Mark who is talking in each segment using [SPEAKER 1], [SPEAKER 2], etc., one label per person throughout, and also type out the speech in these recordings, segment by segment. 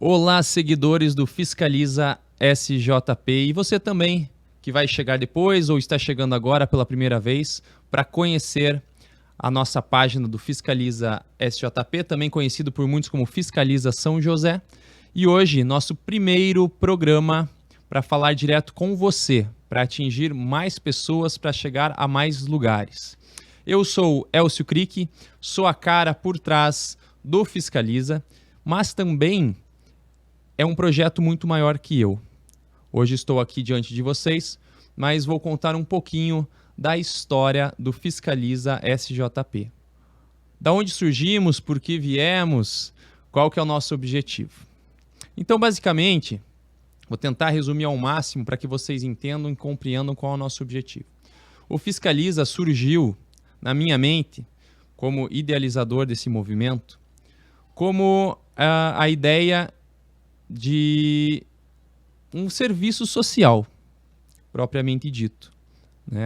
[SPEAKER 1] Olá, seguidores do Fiscaliza SJP e você também que vai chegar depois ou está chegando agora pela primeira vez para conhecer a nossa página do Fiscaliza SJP, também conhecido por muitos como Fiscaliza São José. E hoje, nosso primeiro programa para falar direto com você, para atingir mais pessoas, para chegar a mais lugares. Eu sou Elcio Crick, sou a cara por trás do Fiscaliza, mas também é um projeto muito maior que eu. Hoje estou aqui diante de vocês, mas vou contar um pouquinho da história do Fiscaliza SJP. Da onde surgimos, por que viemos, qual que é o nosso objetivo. Então, basicamente, vou tentar resumir ao máximo para que vocês entendam e compreendam qual é o nosso objetivo. O Fiscaliza surgiu na minha mente, como idealizador desse movimento, como a ideia de um serviço social, propriamente dito.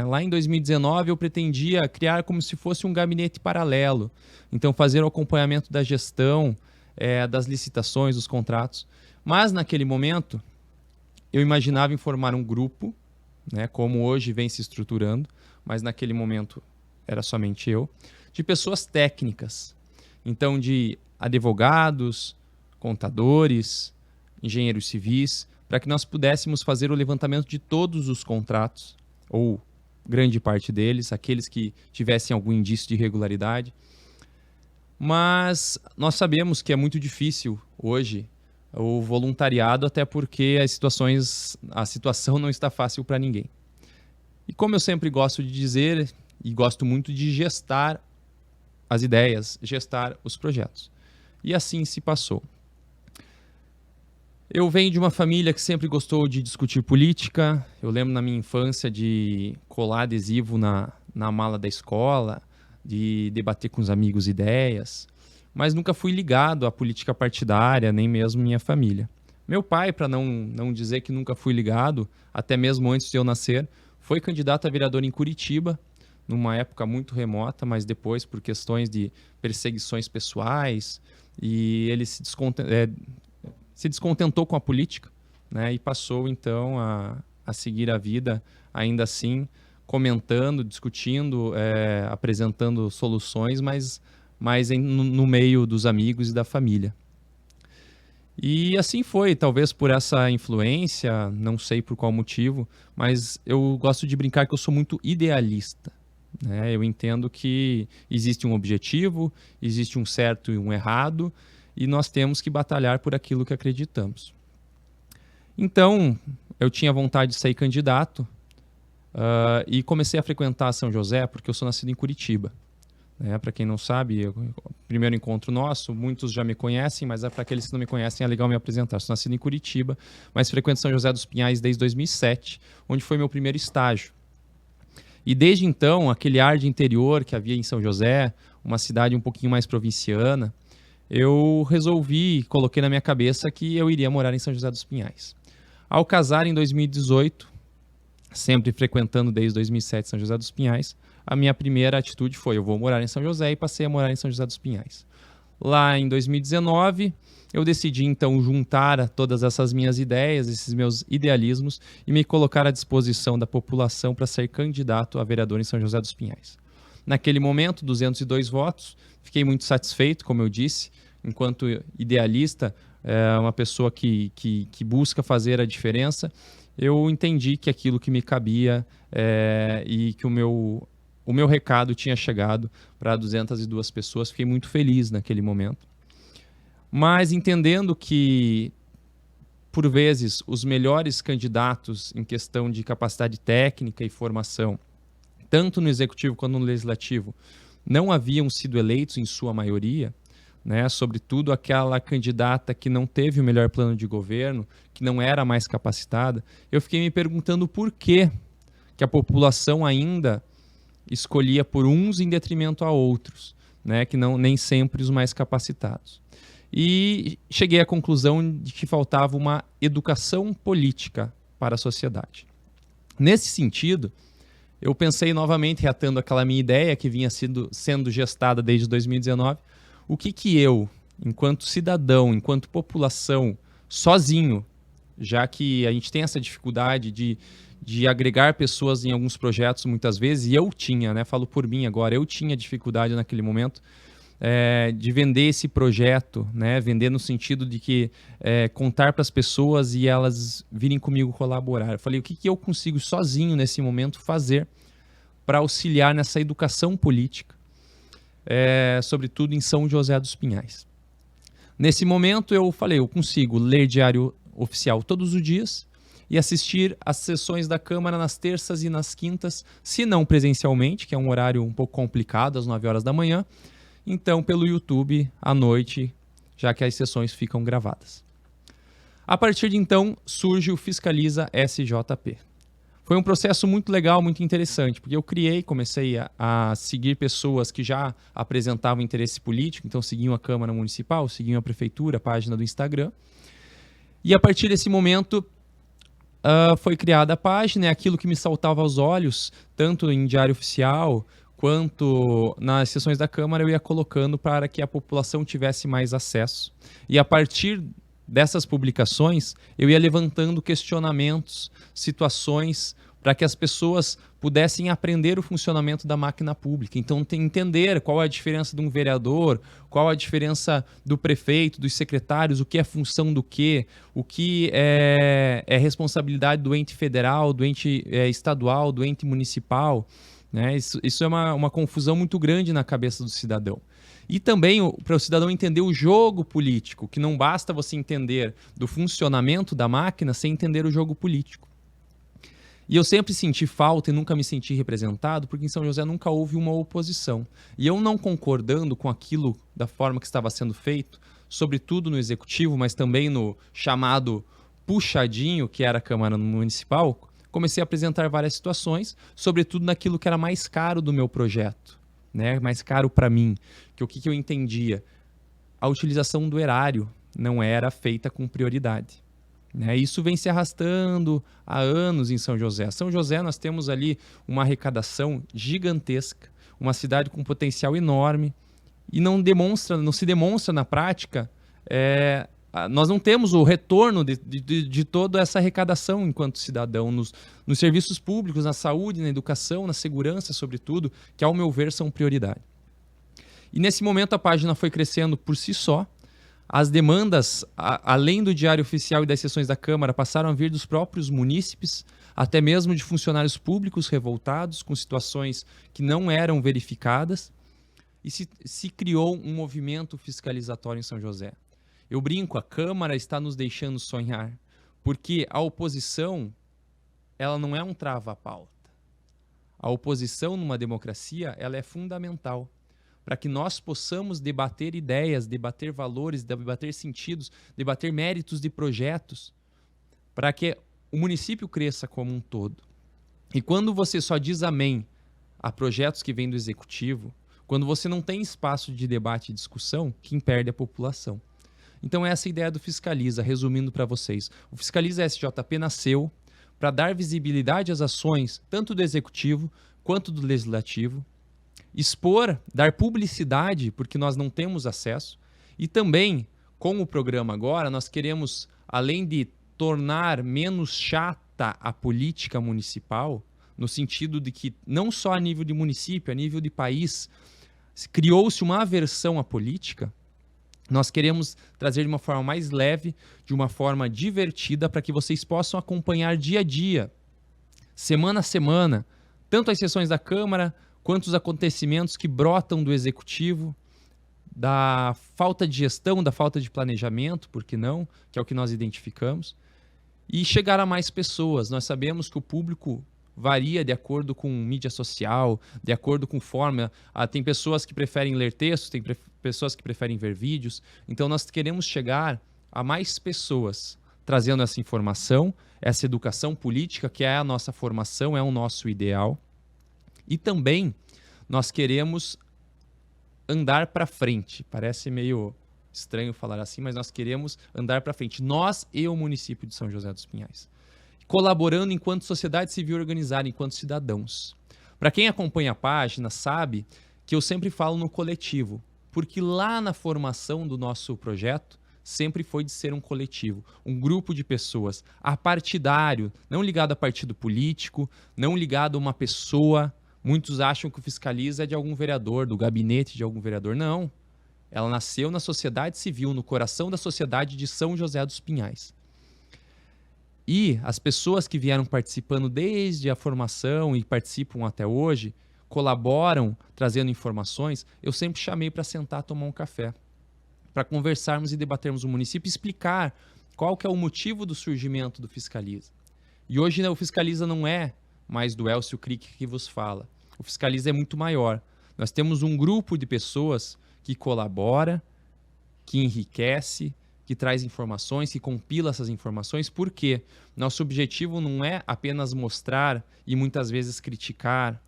[SPEAKER 1] Lá em 2019 eu pretendia criar como se fosse um gabinete paralelo, então fazer o acompanhamento da gestão, das licitações, dos contratos. Mas naquele momento eu imaginava em formar um grupo, como hoje vem se estruturando, mas naquele momento era somente eu, de pessoas técnicas, então de advogados, contadores, engenheiros civis, para que nós pudéssemos fazer o levantamento de todos os contratos, ou grande parte deles, aqueles que tivessem algum indício de irregularidade. Mas nós sabemos que é muito difícil hoje o voluntariado, até porque a situação não está fácil para ninguém. E como eu sempre gosto de dizer, e gosto muito de gestar as ideias, gestar os projetos. E assim se passou. Eu venho de uma família que sempre gostou de discutir política. Eu lembro na minha infância de colar adesivo na mala da escola, de debater com os amigos ideias, mas nunca fui ligado à política partidária, nem mesmo minha família. Meu pai, para não dizer que nunca fui ligado, até mesmo antes de eu nascer, foi candidato a vereador em Curitiba, numa época muito remota, mas depois, por questões de perseguições pessoais, e ele se descontentou com a política, e passou então a seguir a vida, ainda assim, comentando, discutindo, apresentando soluções, mas no meio dos amigos e da família. E assim foi, talvez por essa influência, não sei por qual motivo, mas eu gosto de brincar que eu sou muito idealista. Eu entendo que existe um objetivo, existe um certo e um errado, e nós temos que batalhar por aquilo que acreditamos. Então, eu tinha vontade de ser candidato e comecei a frequentar São José porque eu sou nascido em Curitiba. Para quem não sabe, primeiro encontro nosso, muitos já me conhecem, mas para aqueles que não me conhecem é legal me apresentar. Sou nascido em Curitiba, mas frequento São José dos Pinhais desde 2007, onde foi meu primeiro estágio. E desde então, aquele ar de interior que havia em São José, uma cidade um pouquinho mais provinciana, eu resolvi, coloquei na minha cabeça que eu iria morar em São José dos Pinhais. Ao casar em 2018, sempre frequentando desde 2007 São José dos Pinhais, a minha primeira atitude foi: eu vou morar em São José, e passei a morar em São José dos Pinhais. Lá em 2019, eu decidi então juntar todas essas minhas ideias, esses meus idealismos, e me colocar à disposição da população para ser candidato a vereador em São José dos Pinhais. Naquele momento, 202 votos, fiquei muito satisfeito, como eu disse, enquanto idealista, uma pessoa que busca fazer a diferença. Eu entendi que aquilo que me cabia e que o meu recado tinha chegado para 202 pessoas. Fiquei muito feliz naquele momento. Mas entendendo que, por vezes, os melhores candidatos em questão de capacidade técnica e formação, tanto no executivo quanto no legislativo, não haviam sido eleitos em sua maioria, sobretudo aquela candidata que não teve o melhor plano de governo, que não era mais capacitada, eu fiquei me perguntando por que a população ainda escolhia por uns em detrimento a outros, que nem sempre os mais capacitados. E cheguei à conclusão de que faltava uma educação política para a sociedade. Nesse sentido, eu pensei novamente, reatando aquela minha ideia que vinha sendo gestada desde 2019, o que eu, enquanto cidadão, enquanto população, sozinho, já que a gente tem essa dificuldade de agregar pessoas em alguns projetos muitas vezes, e eu tinha, né? Falo por mim agora, eu tinha dificuldade naquele momento de vender esse projeto, né? Vender no sentido de que contar para as pessoas e elas virem comigo colaborar. Eu falei, o que eu consigo sozinho nesse momento fazer para auxiliar nessa educação política, sobretudo em São José dos Pinhais. Nesse momento eu falei, eu consigo ler Diário Oficial todos os dias e assistir às sessões da Câmara nas terças e nas quintas, se não presencialmente, que é um horário um pouco complicado, às 9 horas da manhã, então pelo YouTube à noite, já que as sessões ficam gravadas. A partir de então surge o Fiscaliza SJP. Foi um processo muito legal, muito interessante, porque eu comecei a seguir pessoas que já apresentavam interesse político, então seguiam a Câmara Municipal, seguiam a Prefeitura, a página do Instagram. E a partir desse momento foi criada a página, aquilo que me saltava aos olhos, tanto em Diário Oficial quanto nas sessões da Câmara, eu ia colocando para que a população tivesse mais acesso. E a partir dessas publicações, eu ia levantando questionamentos, situações, para que as pessoas pudessem aprender o funcionamento da máquina pública. Então, entender qual é a diferença de um vereador, qual a diferença do prefeito, dos secretários, o que é função do quê, o que é responsabilidade do ente federal, do ente estadual, do ente municipal. Né? Isso é uma confusão muito grande na cabeça do cidadão. E também para o cidadão entender o jogo político, que não basta você entender do funcionamento da máquina sem entender o jogo político. E eu sempre senti falta e nunca me senti representado, porque em São José nunca houve uma oposição. E eu não concordando com aquilo da forma que estava sendo feito, sobretudo no executivo, mas também no chamado puxadinho, que era a Câmara Municipal, comecei a apresentar várias situações, sobretudo naquilo que era mais caro do meu projeto, né? Mais caro para mim, que o que eu entendia? A utilização do erário não era feita com prioridade. Né? Isso vem se arrastando há anos em São José. São José nós temos ali uma arrecadação gigantesca, uma cidade com potencial enorme, e não se demonstra na prática, nós não temos o retorno de toda essa arrecadação enquanto cidadão nos serviços públicos, na saúde, na educação, na segurança, sobretudo, que, ao meu ver, são prioridade. E nesse momento a página foi crescendo por si só. As demandas, além do Diário Oficial e das sessões da Câmara, passaram a vir dos próprios munícipes, até mesmo de funcionários públicos revoltados com situações que não eram verificadas, e se criou um movimento fiscalizatório em São José. Eu brinco, a Câmara está nos deixando sonhar, porque a oposição, ela não é um trava-pauta. A oposição numa democracia, ela é fundamental para que nós possamos debater ideias, debater valores, debater sentidos, debater méritos de projetos, para que o município cresça como um todo. E quando você só diz amém a projetos que vêm do executivo, quando você não tem espaço de debate e discussão, quem perde é a população. Então essa é a ideia do Fiscaliza, resumindo para vocês. O Fiscaliza SJP nasceu para dar visibilidade às ações, tanto do Executivo quanto do Legislativo, expor, dar publicidade, porque nós não temos acesso, e também, com o programa agora, nós queremos, além de tornar menos chata a política municipal, no sentido de que não só a nível de município, a nível de país, criou-se uma aversão à política. Nós queremos trazer de uma forma mais leve, de uma forma divertida, para que vocês possam acompanhar dia a dia, semana a semana, tanto as sessões da Câmara, quanto os acontecimentos que brotam do Executivo, da falta de gestão, da falta de planejamento, por que não, que é o que nós identificamos, e chegar a mais pessoas. Nós sabemos que o público varia de acordo com mídia social, de acordo com forma. Tem pessoas que preferem ler textos, tem pessoas que preferem ver vídeos. Então nós queremos chegar a mais pessoas, trazendo essa informação, essa educação política, que é a nossa formação, é o nosso ideal. E também nós queremos andar para frente. Parece meio estranho falar assim, mas nós queremos andar para frente. Nós e o município de São José dos Pinhais, colaborando enquanto sociedade civil organizada, enquanto cidadãos. Para quem acompanha a página sabe que eu sempre falo no coletivo. Porque lá na formação do nosso projeto, sempre foi de ser um coletivo, um grupo de pessoas apartidário, não ligado a partido político, não ligado a uma pessoa. Muitos acham que o Fiscaliza é de algum vereador, do gabinete de algum vereador. Não. Ela nasceu na sociedade civil, no coração da sociedade de São José dos Pinhais. E as pessoas que vieram participando desde a formação e participam até hoje, colaboram, trazendo informações, eu sempre chamei para sentar, tomar um café, para conversarmos e debatermos o município e explicar qual que é o motivo do surgimento do Fiscaliza. E hoje, né, o Fiscaliza não é mais do Elcio Crick que vos fala. O Fiscaliza é muito maior. Nós temos um grupo de pessoas que colabora, que enriquece, que traz informações, que compila essas informações, porque nosso objetivo não é apenas mostrar e muitas vezes criticar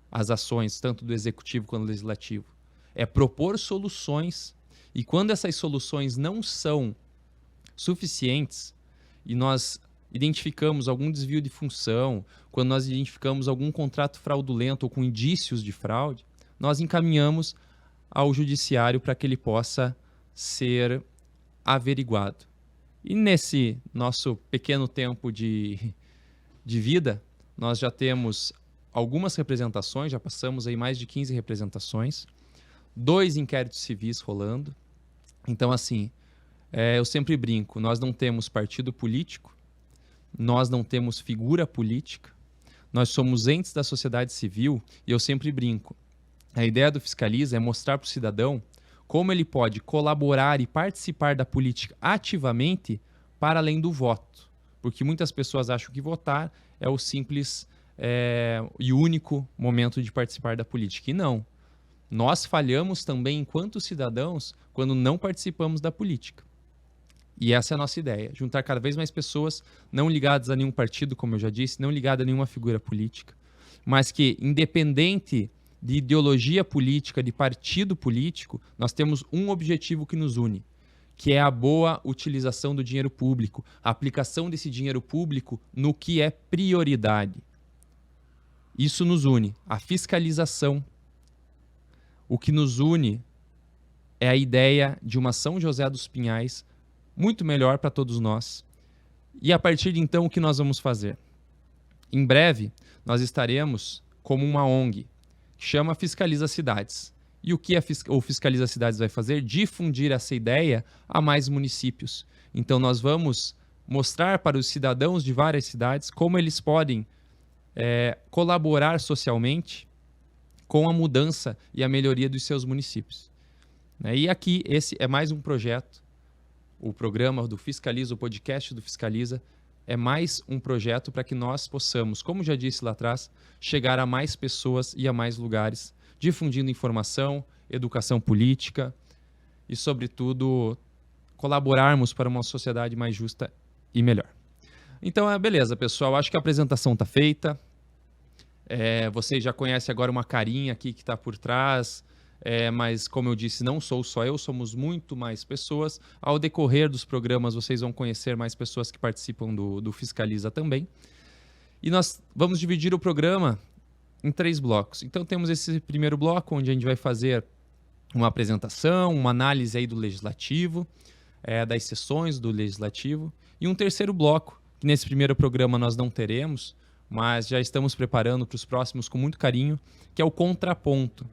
[SPEAKER 1] as ações, tanto do executivo quanto do legislativo. É propor soluções, e quando essas soluções não são suficientes, e nós identificamos algum desvio de função, quando nós identificamos algum contrato fraudulento ou com indícios de fraude, nós encaminhamos ao judiciário para que ele possa ser averiguado. E nesse nosso pequeno tempo de vida, nós já temos algumas representações, já passamos aí mais de 15 representações, 2 inquéritos civis rolando. Então, assim, eu sempre brinco, nós não temos partido político, nós não temos figura política, nós somos entes da sociedade civil, e eu sempre brinco, a ideia do Fiscaliza é mostrar para o cidadão como ele pode colaborar e participar da política ativamente para além do voto. Porque muitas pessoas acham que votar é o simples e único momento de participar da política. E não. Nós falhamos também enquanto cidadãos quando não participamos da política. E essa é a nossa ideia, juntar cada vez mais pessoas não ligadas a nenhum partido, como eu já disse, não ligadas a nenhuma figura política, mas que, independente de ideologia política, de partido político, nós temos um objetivo que nos une, que é a boa utilização do dinheiro público, a aplicação desse dinheiro público no que é prioridade. Isso nos une, a fiscalização. O que nos une é a ideia de uma São José dos Pinhais muito melhor para todos nós. E a partir de então, o que nós vamos fazer? Em breve, nós estaremos como uma ONG, que chama Fiscaliza Cidades. E o que o Fiscaliza Cidades vai fazer? Difundir essa ideia a mais municípios. Então nós vamos mostrar para os cidadãos de várias cidades como eles podem colaborar socialmente com a mudança e a melhoria dos seus municípios. E aqui, esse é mais um projeto. O programa do Fiscaliza, o podcast do Fiscaliza, é mais um projeto para que nós possamos, como já disse lá atrás, chegar a mais pessoas e a mais lugares, difundindo informação, educação política e, sobretudo, colaborarmos para uma sociedade mais justa e melhor. Então, beleza, pessoal. Acho que a apresentação está feita. Vocês já conhecem agora uma carinha aqui que está por trás. Mas, como eu disse, não sou só eu, somos muito mais pessoas. Ao decorrer dos programas, vocês vão conhecer mais pessoas que participam do Fiscaliza também. E nós vamos dividir o programa em 3 blocos. Então, temos esse primeiro bloco, onde a gente vai fazer uma apresentação, uma análise aí do Legislativo, das sessões do Legislativo. E um terceiro bloco, que nesse primeiro programa nós não teremos, mas já estamos preparando para os próximos com muito carinho, que é o contraponto.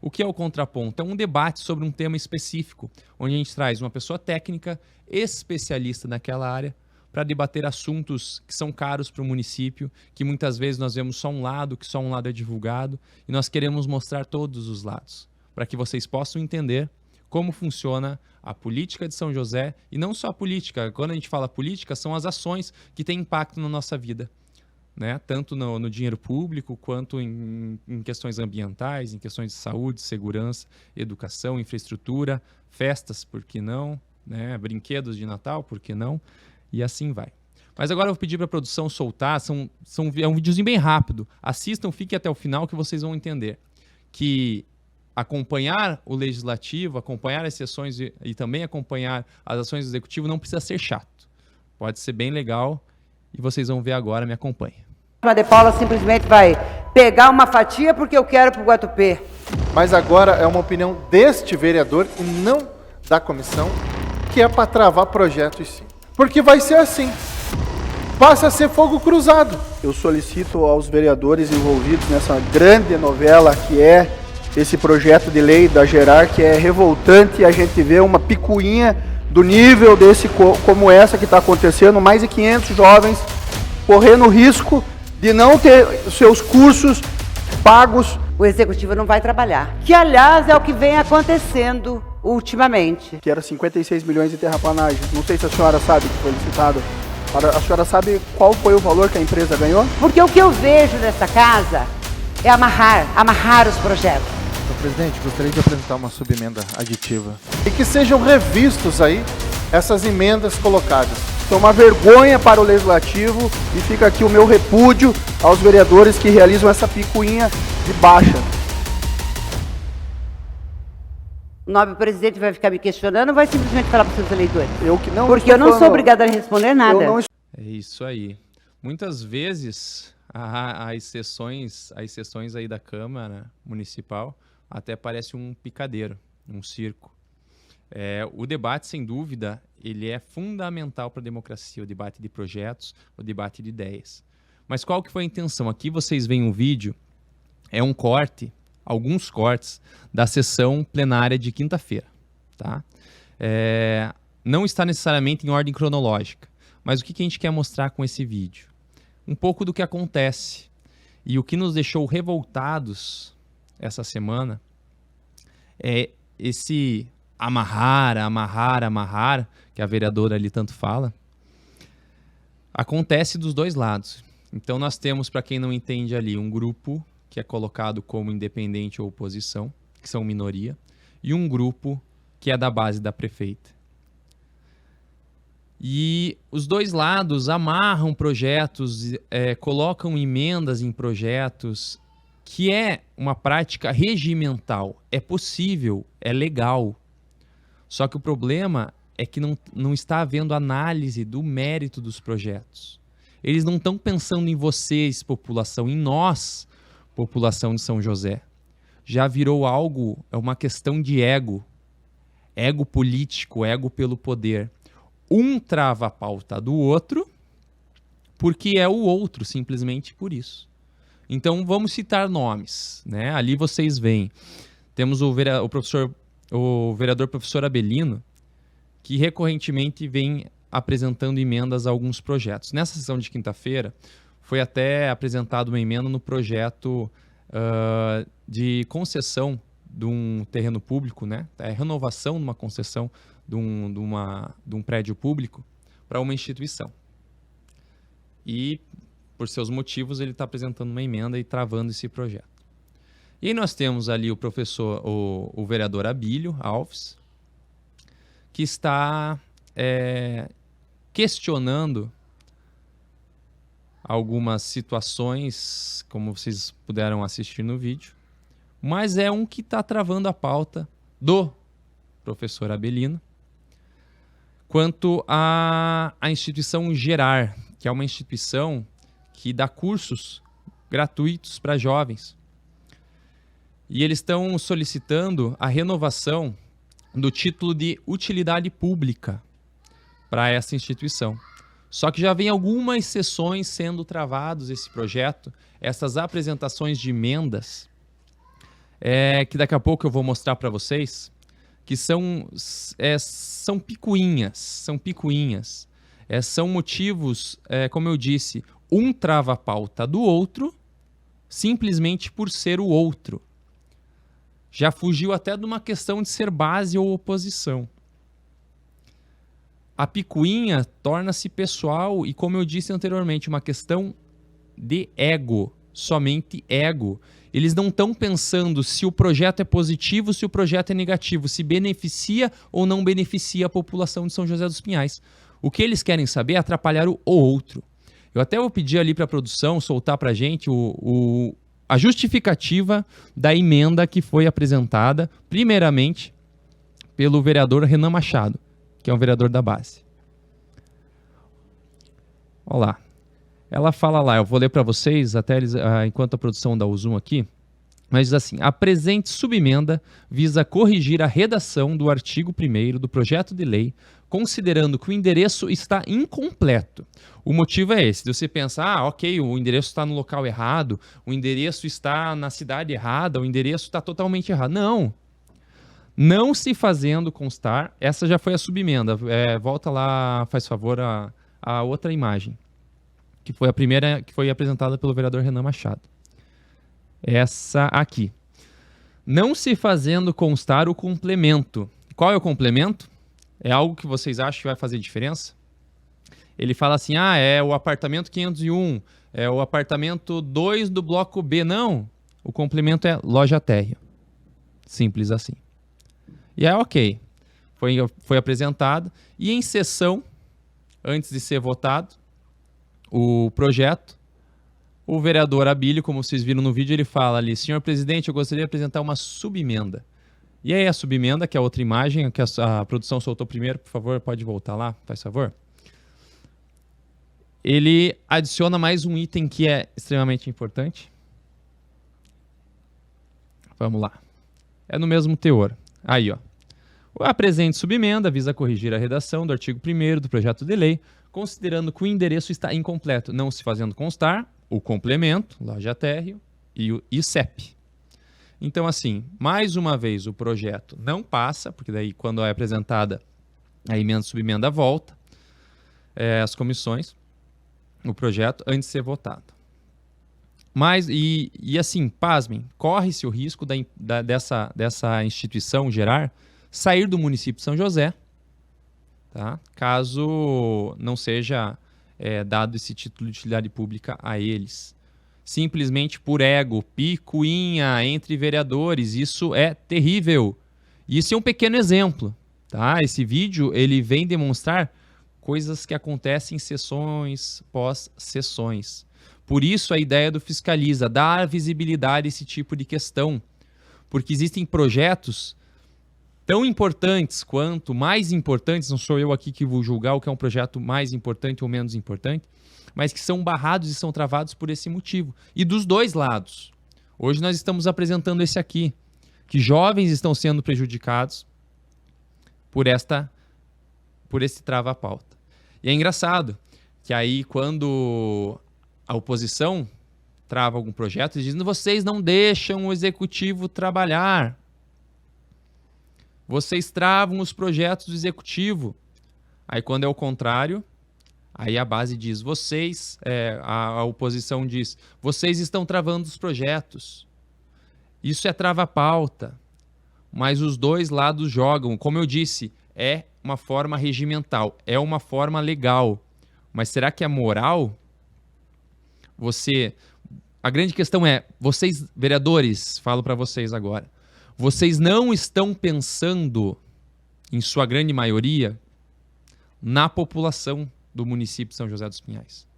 [SPEAKER 1] O que é o contraponto? É um debate sobre um tema específico, onde a gente traz uma pessoa técnica, especialista naquela área, para debater assuntos que são caros para o município, que muitas vezes nós vemos só um lado, que só um lado é divulgado, e nós queremos mostrar todos os lados, para que vocês possam entender como funciona a política de São José, e não só a política. Quando a gente fala política, são as ações que têm impacto na nossa vida. Tanto no dinheiro público, quanto em questões ambientais, em questões de saúde, segurança, educação, infraestrutura, festas, por que não? Brinquedos de Natal, por que não? E assim vai. Mas agora eu vou pedir para a produção soltar, é um videozinho bem rápido. Assistam, fiquem até o final que vocês vão entender que acompanhar o Legislativo, acompanhar as sessões e também acompanhar as ações do Executivo não precisa ser chato. Pode ser bem legal e vocês vão ver agora, me acompanhem.
[SPEAKER 2] A De Paula simplesmente vai pegar uma fatia porque eu quero para o Guatupê. mas agora é uma opinião deste vereador e não da comissão, que é para travar projetos sim. Porque vai ser assim. Passa a ser fogo cruzado.
[SPEAKER 3] Eu solicito aos vereadores envolvidos nessa grande novela que é esse projeto de lei da Gerar, que é revoltante a gente ver uma picuinha do nível desse, como essa que está acontecendo, mais de 500 jovens correndo risco de não ter seus cursos pagos.
[SPEAKER 4] O executivo não vai trabalhar, que aliás é o que vem acontecendo ultimamente.
[SPEAKER 3] Que era 56 milhões de terraplanagem. Não sei se a senhora sabe que foi licitado. A senhora sabe qual foi o valor que a empresa ganhou?
[SPEAKER 4] Porque o que eu vejo nessa casa é amarrar os projetos.
[SPEAKER 5] Senhor presidente, gostaria de apresentar uma subemenda aditiva.
[SPEAKER 2] E que sejam revistos aí essas emendas colocadas.
[SPEAKER 3] Isso é uma vergonha para o Legislativo e fica aqui o meu repúdio aos vereadores que realizam essa picuinha de baixa.
[SPEAKER 4] O nobre presidente vai ficar me questionando ou vai simplesmente falar para os seus eleitores? Porque eu não
[SPEAKER 3] falando,
[SPEAKER 4] sou obrigada a responder nada.
[SPEAKER 1] É isso aí. Muitas vezes as sessões aí da Câmara Municipal até parece um picadeiro, um circo. O debate, sem dúvida, ele é fundamental para a democracia, o debate de projetos, o debate de ideias. Mas qual que foi a intenção? Aqui vocês veem um vídeo, é um corte, alguns cortes da sessão plenária de quinta-feira. Tá? Não está necessariamente em ordem cronológica, mas o que a gente quer mostrar com esse vídeo? Um pouco do que acontece. E o que nos deixou revoltados essa semana é esse amarrar, que a vereadora ali tanto fala, acontece dos dois lados. Então nós temos, para quem não entende ali, um grupo que é colocado como independente ou oposição, que são minoria, e um grupo que é da base da prefeita. E os dois lados amarram projetos, colocam emendas em projetos, que é uma prática regimental. É possível, é legal. Só que o problema é que não está havendo análise do mérito dos projetos. Eles não estão pensando em vocês, população, em nós, população de São José. Já virou algo, é uma questão de ego. Ego político, ego pelo poder. Um trava a pauta do outro, porque é o outro, simplesmente por isso. Então, vamos citar nomes, né? Ali vocês veem. Temos o vereador professor Abelino, que recorrentemente vem apresentando emendas a alguns projetos. Nessa sessão de quinta-feira, foi até apresentada uma emenda no projeto de concessão de um terreno público, né? Renovação de uma concessão de um prédio público para uma instituição. E, por seus motivos, ele está apresentando uma emenda e travando esse projeto. E aí nós temos ali o vereador Abílio Alves, que está questionando algumas situações, como vocês puderam assistir no vídeo, mas é um que está travando a pauta do professor Abelino quanto à instituição Gerar, que é uma instituição que dá cursos gratuitos para jovens. E eles estão solicitando a renovação do título de utilidade pública para essa instituição. Só que já vem algumas sessões sendo travados esse projeto, essas apresentações de emendas, que daqui a pouco eu vou mostrar para vocês, que são picuinhas, são motivos, como eu disse, um trava a pauta do outro, simplesmente por ser o outro. Já fugiu até de uma questão de ser base ou oposição. A picuinha torna-se pessoal e, como eu disse anteriormente, uma questão de ego, somente ego. Eles não estão pensando se o projeto é positivo, se o projeto é negativo, se beneficia ou não beneficia a população de São José dos Pinhais. O que eles querem saber é atrapalhar o outro. Eu até vou pedir ali para a produção soltar para a gente a justificativa da emenda que foi apresentada, primeiramente, pelo vereador Renan Machado, que é um vereador da base. Olha lá. Ela fala lá, eu vou ler para vocês, até enquanto a produção dá o zoom aqui, Mas diz assim: a presente subemenda visa corrigir a redação do artigo 1º do projeto de lei, considerando que o endereço está incompleto. O motivo é esse: de você pensar, ok, o endereço está no local errado, o endereço está na cidade errada, o endereço está totalmente errado. Não. Não se fazendo constar, essa já foi a subemenda. Volta lá, faz favor, a outra imagem, que foi a primeira que foi apresentada pelo vereador Renan Machado. Essa aqui. Não se fazendo constar o complemento. Qual é o complemento? É algo que vocês acham que vai fazer diferença? Ele fala assim, é o apartamento 501, é o apartamento 2 do bloco B. Não, o complemento é loja térreo. Simples assim. E é ok. Foi apresentado. E em sessão, antes de ser votado, o projeto, o vereador Abílio, como vocês viram no vídeo, ele fala ali: senhor presidente, eu gostaria de apresentar uma subemenda. E aí a subemenda, que é a outra imagem, que a produção soltou primeiro, por favor, pode voltar lá, faz favor. Ele adiciona mais um item que é extremamente importante. Vamos lá. É no mesmo teor. Aí, ó. A presente subemenda visa corrigir a redação do artigo 1º do projeto de lei, considerando que o endereço está incompleto, não se fazendo constar o complemento, loja térreo, e o ICEP. Então, assim, mais uma vez o projeto não passa, porque daí quando é apresentada a emenda subemenda volta às comissões, o projeto, antes de ser votado. Mas, e assim, pasmem, corre-se o risco dessa instituição gerar sair do município de São José, tá? Caso não seja dado esse título de utilidade pública a eles. Simplesmente por ego, picuinha entre vereadores, isso é terrível. Isso é um pequeno exemplo, tá? Esse vídeo, ele vem demonstrar coisas que acontecem em sessões, pós-sessões. Por isso a ideia do Fiscaliza, dar visibilidade a esse tipo de questão. Porque existem projetos tão importantes quanto mais importantes, não sou eu aqui que vou julgar o que é um projeto mais importante ou menos importante, mas que são barrados e são travados por esse motivo. E dos dois lados. Hoje nós estamos apresentando esse aqui, que jovens estão sendo prejudicados por esse trava-pauta. E é engraçado que aí quando a oposição trava algum projeto, eles dizem: vocês não deixam o executivo trabalhar. Vocês travam os projetos do executivo. Aí quando é o contrário, aí a base diz, a oposição diz, vocês estão travando os projetos. Isso é trava-pauta. Mas os dois lados jogam. Como eu disse, é uma forma regimental, é uma forma legal. Mas será que é moral? A grande questão é, vocês, vereadores, falo para vocês agora, vocês não estão pensando, em sua grande maioria, na população do município de São José dos Pinhais.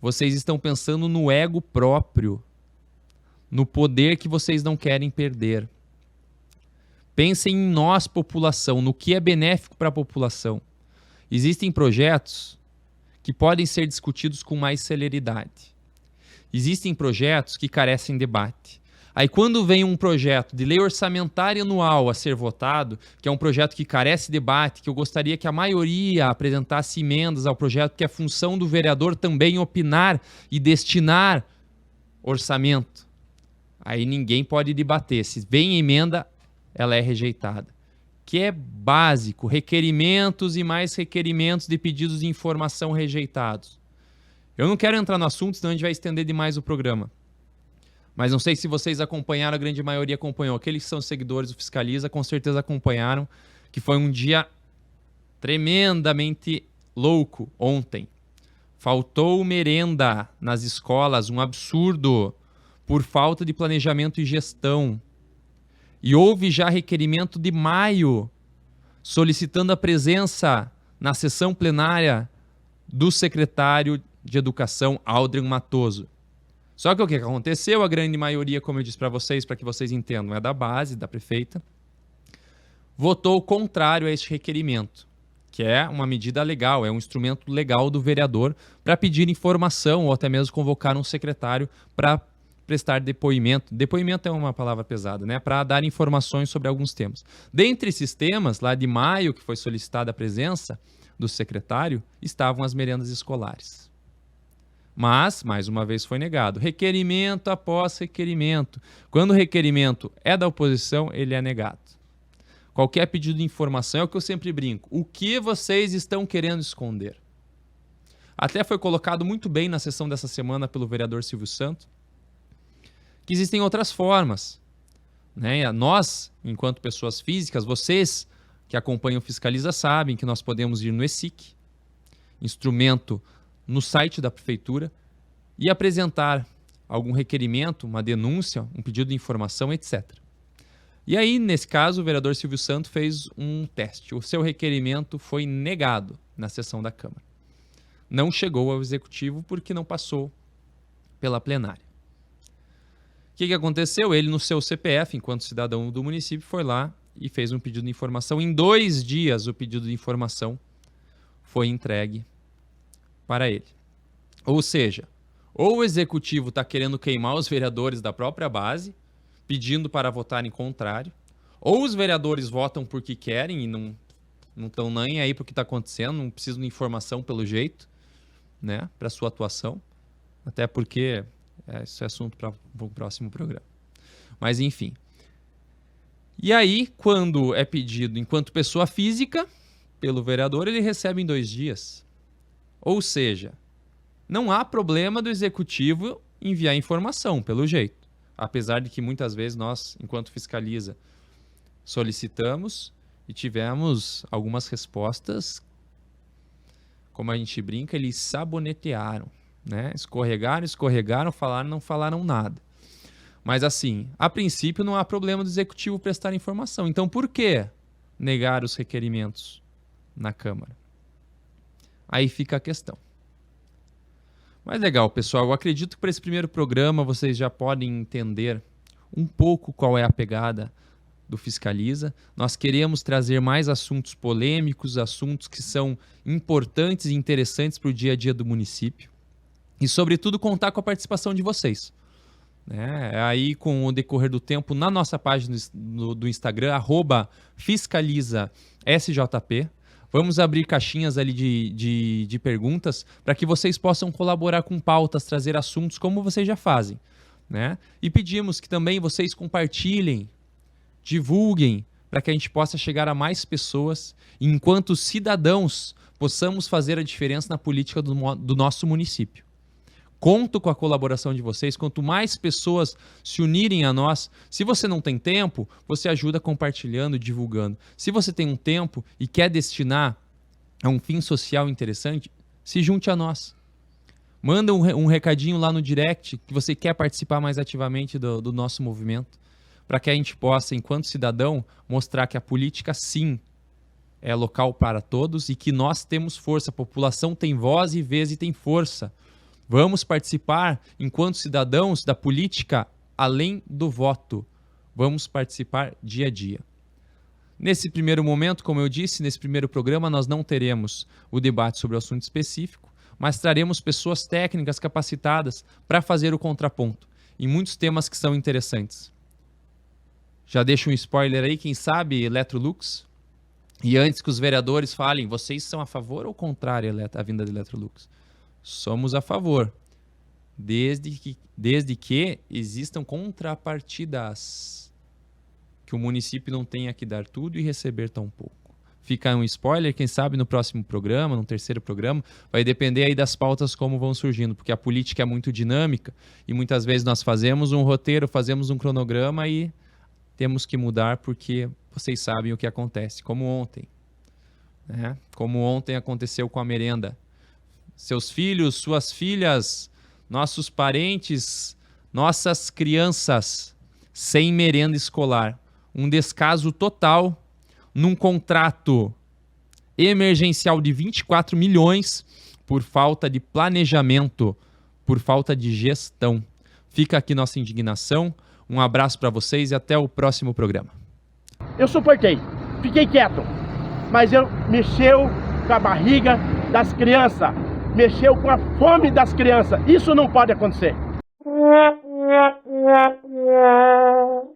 [SPEAKER 1] Vocês estão pensando no ego próprio, no poder que vocês não querem perder. Pensem em nós, população, no que é benéfico para a população. Existem projetos que podem ser discutidos com mais celeridade. Existem projetos que carecem de debate. Aí quando vem um projeto de lei orçamentária anual a ser votado, que é um projeto que carece de debate, que eu gostaria que a maioria apresentasse emendas ao projeto, que é função do vereador também opinar e destinar orçamento. Aí ninguém pode debater. Se vem emenda, ela é rejeitada. Que é básico, requerimentos e mais requerimentos de pedidos de informação rejeitados. Eu não quero entrar no assunto, senão a gente vai estender demais o programa. Mas não sei se vocês acompanharam, a grande maioria acompanhou. Aqueles que são seguidores do Fiscaliza, com certeza acompanharam, que foi um dia tremendamente louco ontem. Faltou merenda nas escolas, um absurdo, por falta de planejamento e gestão. E houve já requerimento de maio, solicitando a presença na sessão plenária do secretário de Educação, Aldrin Matoso. Só que o que aconteceu? A grande maioria, como eu disse para vocês, para que vocês entendam, é da base, da prefeita, votou contrário a este requerimento, que é uma medida legal, é um instrumento legal do vereador para pedir informação ou até mesmo convocar um secretário para prestar depoimento. Depoimento é uma palavra pesada, né? Para dar informações sobre alguns temas. Dentre esses temas, lá de maio, que foi solicitada a presença do secretário, estavam as merendas escolares. Mas, mais uma vez, foi negado. Requerimento após requerimento. Quando o requerimento é da oposição, ele é negado. Qualquer pedido de informação, é o que eu sempre brinco. O que vocês estão querendo esconder? Até foi colocado muito bem na sessão dessa semana pelo vereador Silvio Santos, que existem outras formas, né? Nós, enquanto pessoas físicas, vocês que acompanham o Fiscaliza sabem que nós podemos ir no ESIC, instrumento no site da prefeitura, e apresentar algum requerimento, uma denúncia, um pedido de informação, etc. E aí, nesse caso, o vereador Silvio Santos fez um teste. O seu requerimento foi negado na sessão da Câmara. Não chegou ao executivo porque não passou pela plenária. O que aconteceu? Ele, no seu CPF, enquanto cidadão do município, foi lá e fez um pedido de informação. Em 2 dias, o pedido de informação foi entregue para ele. Ou seja, ou o executivo está querendo queimar os vereadores da própria base, pedindo para votarem contrário, ou os vereadores votam porque querem e não estão nem aí para o que está acontecendo, não precisam de informação pelo jeito, né, para sua atuação, até porque isso é assunto para o próximo programa. Mas enfim. E aí, quando é pedido enquanto pessoa física, pelo vereador, ele recebe em 2 dias. Ou seja, não há problema do executivo enviar informação, pelo jeito. Apesar de que muitas vezes nós, enquanto Fiscaliza, solicitamos e tivemos algumas respostas, como a gente brinca, eles sabonetearam, né? Escorregaram, falaram, não falaram nada. Mas assim, a princípio não há problema do executivo prestar informação. Então por que negar os requerimentos na Câmara? Aí fica a questão. Mas legal, pessoal, eu acredito que para esse primeiro programa vocês já podem entender um pouco qual é a pegada do Fiscaliza. Nós queremos trazer mais assuntos polêmicos, assuntos que são importantes e interessantes para o dia a dia do município. E, sobretudo, contar com a participação de vocês. Aí, com o decorrer do tempo, na nossa página do Instagram, @FiscalizaSJP, vamos abrir caixinhas ali de perguntas para que vocês possam colaborar com pautas, trazer assuntos como vocês já fazem, né? E pedimos que também vocês compartilhem, divulguem, para que a gente possa chegar a mais pessoas e, enquanto cidadãos, possamos fazer a diferença na política do nosso município. Conto com a colaboração de vocês. Quanto mais pessoas se unirem a nós, se você não tem tempo, você ajuda compartilhando e divulgando. Se você tem um tempo e quer destinar a um fim social interessante, se junte a nós. Manda um recadinho lá no direct que você quer participar mais ativamente do nosso movimento, para que a gente possa, enquanto cidadão, mostrar que a política, sim, é local para todos e que nós temos força. A população tem voz e vez e tem força. Vamos participar, enquanto cidadãos, da política além do voto. Vamos participar dia a dia. Nesse primeiro momento, como eu disse, nesse primeiro programa, nós não teremos o debate sobre o assunto específico, mas traremos pessoas técnicas capacitadas para fazer o contraponto em muitos temas que são interessantes. Já deixo um spoiler aí, quem sabe Electrolux. E antes que os vereadores falem, vocês são a favor ou contrário à vinda da Electrolux? Somos a favor, desde que existam contrapartidas, que o município não tenha que dar tudo e receber tão pouco. Fica um spoiler, quem sabe no próximo programa, no terceiro programa, vai depender aí das pautas como vão surgindo, porque a política é muito dinâmica e muitas vezes nós fazemos um roteiro, fazemos um cronograma e temos que mudar porque vocês sabem o que acontece, como ontem, né? Como ontem aconteceu com a merenda. Seus filhos, suas filhas, nossos parentes, nossas crianças sem merenda escolar. Um descaso total num contrato emergencial de 24 milhões por falta de planejamento, por falta de gestão. Fica aqui nossa indignação. Um abraço para vocês e até o próximo programa.
[SPEAKER 6] Eu suportei, fiquei quieto, mas mexeu com a barriga das crianças. Mexeu com a fome das crianças. Isso não pode acontecer.